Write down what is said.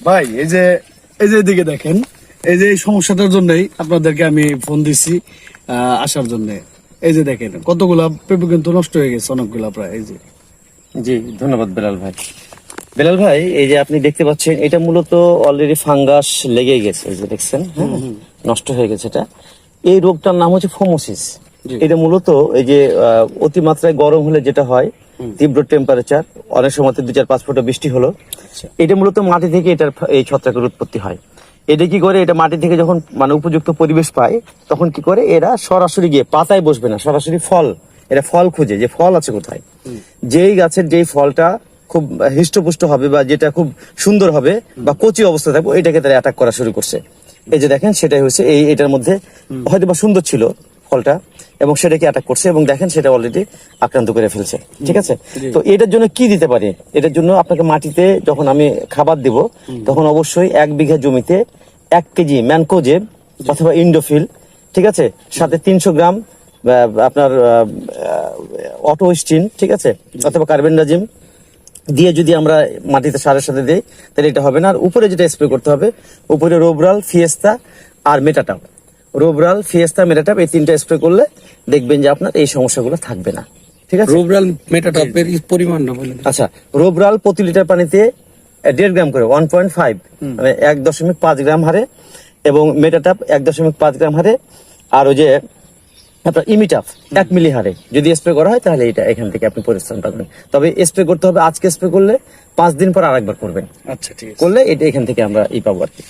ভাই এই যে এদিকে দেখেন, এই যে এই সমস্যাটার জন্যই আপনাদেরকে আমি ফোন দিছি আসার জন্য। এই যে দেখেন কতগুলা পেঁপে কিন্তু নষ্ট হয়ে গেছে, অনেকগুলা প্রায়। এই যে জি, ধন্যবাদ বেলাল ভাই। বেলাল ভাই, এই যে আপনি দেখতে পাচ্ছেন, এটা মূলত অলরেডি ফাঙ্গাস লেগে গেছে, এই যে দেখছেন, হ্যাঁ, নষ্ট হয়ে গেছে। এটা এই রোগটার নাম হচ্ছে ফোমোসিস। এটা মূলত এই যে অতিমাত্রায় গরম হলে যেটা হয়, তীব্র টেম্পারেচার, অনেক সময় 2-4-5 ফুট বৃষ্টি হলো, এটা মূলত মাটি থেকে এটার এই ছত্রাকের উৎপত্তি হয়। এটা কি করে, এটা মাটি থেকে যখন মানে উপযুক্ত পরিবেশ পায়, তখন কি করে, এরা সরাসরি গিয়ে পাতায় বসবে না, সরাসরি এরা ফল খুঁজে, যে ফল আছে কোথায়, যেই গাছের যেই ফলটা খুব হৃষ্টপুষ্ট হবে বা যেটা খুব সুন্দর হবে বা কচি অবস্থা থাকবে, এটাকে তারা অ্যাটাক করা শুরু করছে। এই যে দেখেন, সেটাই হচ্ছে এটার মধ্যে হয়তো বা সুন্দর ছিল ফলটা, এবং সেটাকে অ্যাটাক করছে, এবং দেখেন সেটা অলরেডি আক্রান্ত করে ফেলছে। ঠিক আছে, তো এটার জন্য কি দিতে পারি? এটার জন্য আপনাকে মাটিতে যখন আমি খাবার দিব, তখন অবশ্যই 1 বিঘা জমিতে 1 কেজি ম্যানকোজেব অথবা ইন্ডোফিল, ঠিক আছে, সাথে 300 গ্রাম আপনার অটোস্টিন, ঠিক আছে, অথবা কার্বেন্ডাজিম দিয়ে যদি আমরা মাটিতে সারের সাথে দিই, তাহলে এটা হবে না। আর উপরে যেটা স্প্রে করতে হবে, উপরে রোবরাল, ফিয়েস্তা আর মেটাটাপ। রোবরাল, ফিয়েস্তা, মেটাটাপ, এই 3টা স্প্রে করলে দেখবেন যে আপনার এই সমস্যাগুলো থাকবে না। ঠিক আছে, রোবরাল মেটাটপের পরিমাণটা বলেন। আচ্ছা, রোবরাল প্রতি লিটার পানিতে 1.5 গ্রাম করে, 1.5 মানে 1.5 গ্রাম হারে, এবং মেটাটাপ 1.5 গ্রাম হারে, আর ওই যে আপনার ইমিটাফ 1 মিলি হারে যদি স্প্রে করা হয়, তাহলে এটা এখান থেকে আপনি পরিশ্রম পাবেন। তবে স্প্রে করতে হবে, আজকে স্প্রে করলে 5 দিন পর আরেকবার করবেন। আচ্ছা, ঠিক আছে, করলে এটা এখান থেকে আমরা পাবো আর কি।